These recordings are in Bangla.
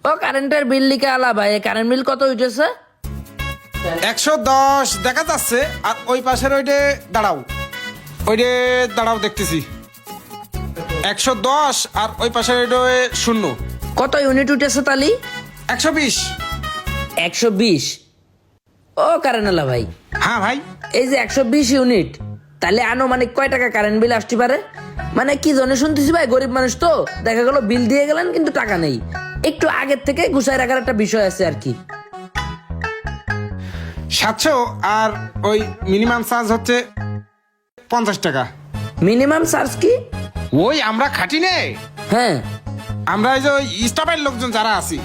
ও কারেন্টের বিল লিখে আলা ভাই, কারেন্ট বিল কত উঠেছে? 110 দেখা যাচ্ছে। আর ওই পাশের ওইটে দাঁড়াও দেখতেছি 110, আর ওই পাশের ওইটা 0। কত ইউনিট উঠেছে তালি? 120। 120। ও কারেন্ট আলা ভাই, হ্যাঁ ভাই, এই যে 120 ইউনিট, তাহলে আনুমানিক কয় টাকা কারেন্ট বিল আসতে পারে? মানে কি জনে শুনতেছি ভাই, গরিব মানুষ তো, দেখা গেল বিল দিয়ে গেলেন কিন্তু টাকা নেই। একটু আগের থেকে গুছাই রাখার একটা বিষয় আছে আর কি। 700, আর ওই মিনিমাম চার্জ হচ্ছে 50 টাকা। মিনিমাম চার্জ কি? ওই আমরা খাটি নে, হ্যাঁ, আমরা এই যে ওই স্টাফের লোকজন যারা আছি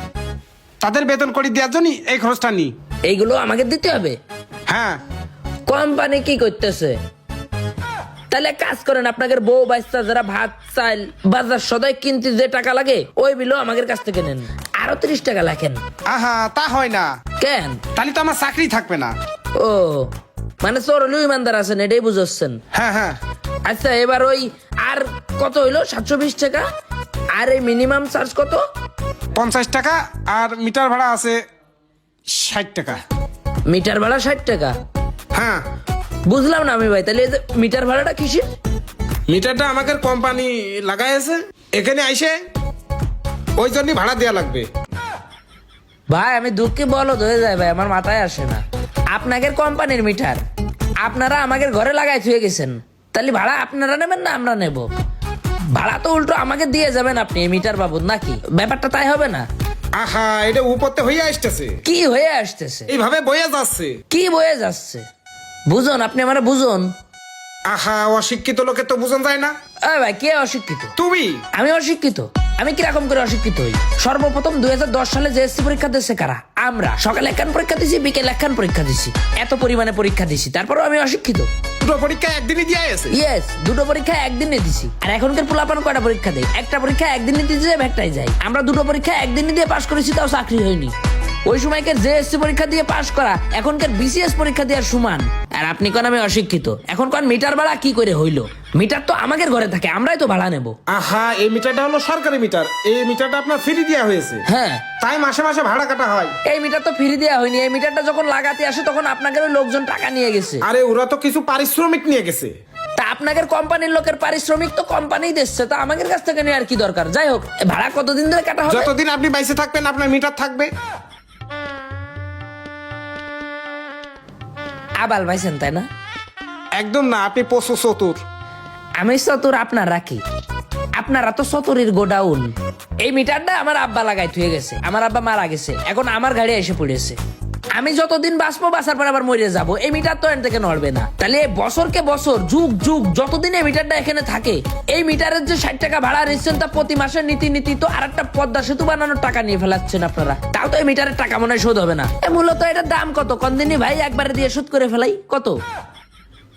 তাদের বেতন করে দেওয়ার জন্য এই খরচটা নিই। এইগুলো আমাকে দিতে হবে? হ্যাঁ। কোম্পানি কি করতেছে? তাহলে কাজ করেন, আপনাদের বউ বাচ্চা যারা ভাত চাল বাজার সদাই কিনতে যে টাকা লাগে ওই বিলও আমাদের কাছ থেকে নেন, আরো 30 টাকা লাখেন। আহা, তা হয় না। কেন? তাহলে তো আমার চাকরি থাকবে না। ও মানে চোর হলেও ইমানদার আছেন, এটাই বুঝাচ্ছেন? হ্যাঁ হ্যাঁ। আচ্ছা, এবার ওই আর কত হইলো? 720 টাকা। আর এই মিনিমাম চার্জ কত? 50 টাকা, আর মিটার ভাড়া আছে 60 টাকা। মিটার ভাড়া 60 টাকা? হ্যাঁ। বুঝলাম না আমি ভাই, তাহলে এই যে মিটার ভাড়াটা কিসের? মিটারটা আমাদের কোম্পানি লাগাইছে, এখানে আইসে ওই জন্য ভাড়া দেওয়া লাগবে। ভাই আমি দুঃখে বলদ হয়ে যায় ভাই, আমার মাথায় আসে না। আপনাদের কোম্পানির মিটার আপনারা আমাদের ঘরে লাগাই থুয়ে গেছেন, তাহলে ভাড়া আপনারা নেবেন না আমরা নেব? ভাড়া তো উল্টো আমাকে দিয়ে যাবেন আপনি এই মিটার বাবদ, নাকি? ব্যাপারটা তাই হবে না? আহা, এটা উপরতে হইয়া আসতেছে, কি হয়ে আসতেছে? এইভাবে বইয়া যাচ্ছে। কি বয়ে যাচ্ছে? বুঝুন, আপনি আমার বুঝুন। আহা, অশিক্ষিত লোকে তো বুঝন যায় না। এই ভাই, কে অশিক্ষিত? তুমি। আমি অশিক্ষিত? আমি কিরকম করে অশিক্ষিত হই? সর্বপ্রথম 2010 সালে জেএসসি পরীক্ষা দিচ্ছে কারা? আমরা। সকালে একখান পরীক্ষা দিছি, বিকেল একখান পরীক্ষা দিছি, এত পরিমাণে পরীক্ষা দিছি, তারপরেও আমি অশিক্ষিত। দুটো পরীক্ষা একদিনই দিয়ে আছে। ইয়েস, দুটো পরীক্ষা একদিনে দিছি। আর এখনকার পোলাপান কয়টা পরীক্ষা দেয়? একটা পরীক্ষা একদিনে দিতে যায়, ভেকটাই যায়। আমরা দুটো পরীক্ষা একদিনে দিয়ে পাশ করেছি, তাও চাকরি হয়নি। ওই সময়কার জেএসসি পরীক্ষা দিয়ে পাশ করা এখনকার বিসিএস পরীক্ষা দেওয়ার সমান। আর আপনি কোন আমি অশিক্ষিত? এখন কোন মিটার ভাড়া কি করে হইলো? মিটার তো আমাদের ঘরে থাকে, আমরাই তো ভাড়া নেব। আহা, এই মিটারটা হলো সরকারি মিটার, এই মিটারটা আপনার ফ্রি দেওয়া হয়েছে। হ্যাঁ, তাই মাসে মাসে ভাড়া কাটা হয়। এই মিটার তো ফ্রি দেওয়া হয়নি, এই মিটারটা যখন লাগাতে আসে তখন আপনাদের ওই লোকজন টাকা নিয়ে গেছে। আরে ওরা তো কিছু পারিশ্রমিক নিয়ে গেছে। তা আপনাদের কোম্পানির লোকের পারিশ্রমিক তো কোম্পানি দিচ্ছে, তা আমাদের কাছ থেকে নিয়ে আর কি দরকার? যাই হোক, এ ভাড়া কতদিন ধরে কাটা হবে? যতদিন আপনি বাইসে থাকবেন আপনার মিটার থাকবে। আবাল ভাইছেন তাই না? একদম না, আপনি পশু চতুর। আমি চতুর, আপনারা কি? আপনারা তো চতুরির গোডাউন। এই মিটারটা আমার আব্বা লাগাই থুয়ে গেছে, আমার আব্বা মারা গেছে, এখন আমার গাড়ি এসে পড়েছে। আমি যতদিন বাঁচবো, বাঁচার পর আবার মরে যাবো, এই মিটার তো এখান থেকে নড়বে না। তাহলে বছরকে বছর, যুগ যুগ, যতদিন এই মিটারটা এখানে থাকে, এই মিটারের যে 60 টাকা ভাড়া নিচ্ছেন, তা প্রতি মাসে নীতি তো আর একটা পদ্মা সেতু বানানোর টাকা নিয়ে ফেলাচ্ছেন আপনারা। তাও তো এই মিটারের টাকা মনে হয় শোধ হবে না। মূলত এটার দাম কত কন্দিনী ভাই? একবারে দিয়ে শোধ করে ফেলাই কত?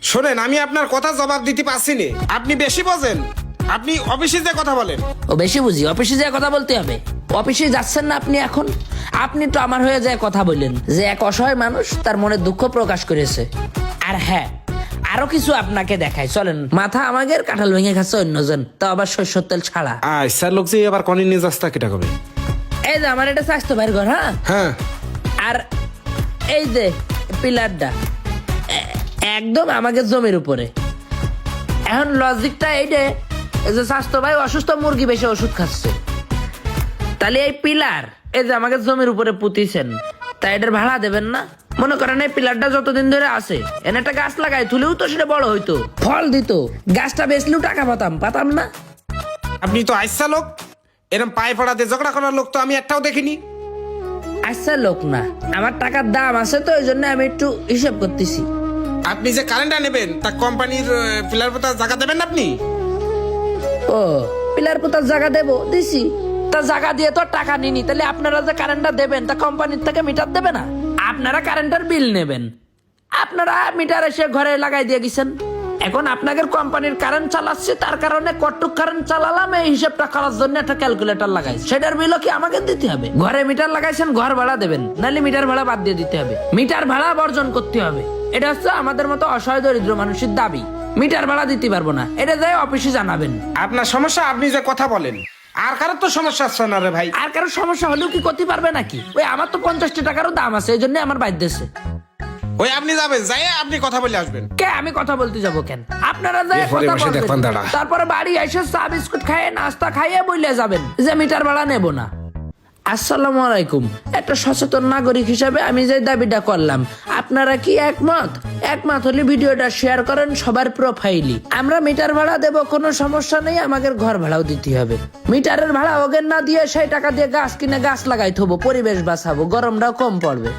শোনেন, আমি আপনার কথা জবাব দিতে পারছি না, আপনি বেশি বোঝেন। আপনি অফিসে যে কথা বলেন। ও বেশি বুঝি? অফিসে যায় কথা বলতে হবে? অফিসে যাচ্ছেন না আপনি এখন? আপনি তো আমার হয়ে যায় কথা বললেন যে এক অসহায় মানুষ তার মনে দুঃখ প্রকাশ করেছে। আর হ্যাঁ, আরো কিছু আপনাকে দেখাই, চলেন। মাথা আমাদের কাঁঠাল ভেঙে খাচ্ছে অন্যজন, তা আবার সরষের তেল ছাড়া। স্যার লোক যে আবার কনি নিয়ে যাস্তা কেটা কবে? এই যে আমার এটা স্বাস্থ্য ভাইয়ের ঘর। হ্যাঁ হ্যাঁ। আর এই যে পিলারটা একদম আমাদের জমির উপরে। এখন লজিকটা এইটা যে স্বাস্থ্য ভাই অসুস্থ, মুরগি বেশি ওষুধ খাচ্ছে, তাহলে এই পিলার এই যে আমাদের জমির উপরে পুঁতিছেন, তাই এটার ভাড়া দেবেন না? মনে করেন এই পিলারটা যতদিন ধরে আছে, এনে একটা গাছ লাগাই তুলেও তো সেটা বড় হইতো, ফল দিত, গাছটা বেচলেও টাকা পাতাম না? আপনি তো আইসা লোক, এরকম পায়ে পড়াতে ঝগড়া করার লোক তো আমি একটাও দেখিনি। আচ্ছা লোক না, আমার টাকার দাম আছে তো, এই জন্য আমি একটু হিসাব করতেছি। আপনি যে কারেন্টটা নেবেন তা কোম্পানির পিলার পোতা জায়গা দেবেন না আপনি? ও, পিলার পোতার জায়গা দেবো, দিছি। তা জায়গা দিয়ে তো টাকা নিনি, তাহলে আপনারা যে কারেন্টটা দেবেন তা কোম্পানির থেকে মিটার দেবে না? আপনারা কারেন্টের বিল নেবেন, আপনারা মিটার এসে ঘরে লাগাই দিয়ে গেছেন। এখন আপনাদের কোম্পানির কারেন্ট চালাচ্ছে, তার কারণে কটুক কারেন্ট চালালাম, এই হিসাবটা করার জন্য একটা ক্যালকুলেটর লাগাই, সেটার বিলও কি আমাকে দিতে হবে? ঘরে মিটার লাগাইছেন, ঘর ভাড়া দেবেন, নাহলে মিটার ভাড়া বাদ দিয়ে দিতে হবে। মিটার ভাড়া বর্জন করতে হবে, এটা হচ্ছে আমাদের মতো অসহায় দরিদ্র মানুষের দাবি। মিটার ভাড়া দিতে পারবো না, এটা যাই অফিসে জানাবেন। আপনার সমস্যা, আপনি যে কথা বলেন আর কারোর তো সমস্যা আছে না রে ভাই। আর কারো সমস্যা হলেও কি করতে পারবে নাকি? ওই আমার তো 50 টাকারও দাম আছে, এই জন্য আমার বাইর দেশে। ওই আপনি যাবেন, যাই আপনি কথা বলে আসবেন। কে আমি কথা বলতে যাবো কেন? আপনারা যাই এরপরে কথা বসে দেখবেন বলবেন, দাঁড়া। তারপরে বাড়ি এসে চা বিস্কুট খাইয়ে নাস্তা খাইয়ে বইলে যাবেন যে মিটার ভাড়া নেব না। আসসালামু আলাইকুম। একটা সচেতন নাগরিক হিসাবে আমি যে দাবিটা করলাম, আপনারা কি একমত? একমত হলে ভিডিওটা শেয়ার করেন সবার প্রোফাইলে। আমরা মিটার ভাড়া দেব, কোনো সমস্যা নেই, আমাদের ঘর ভাড়াও দিতে হবে। মিটারের ভাড়া ওগেন না দিয়ে সেই টাকা দিয়ে গাছ কিনে গাছ লাগাই থবো, পরিবেশ বাঁচাবো, গরমটাও কম পড়বে।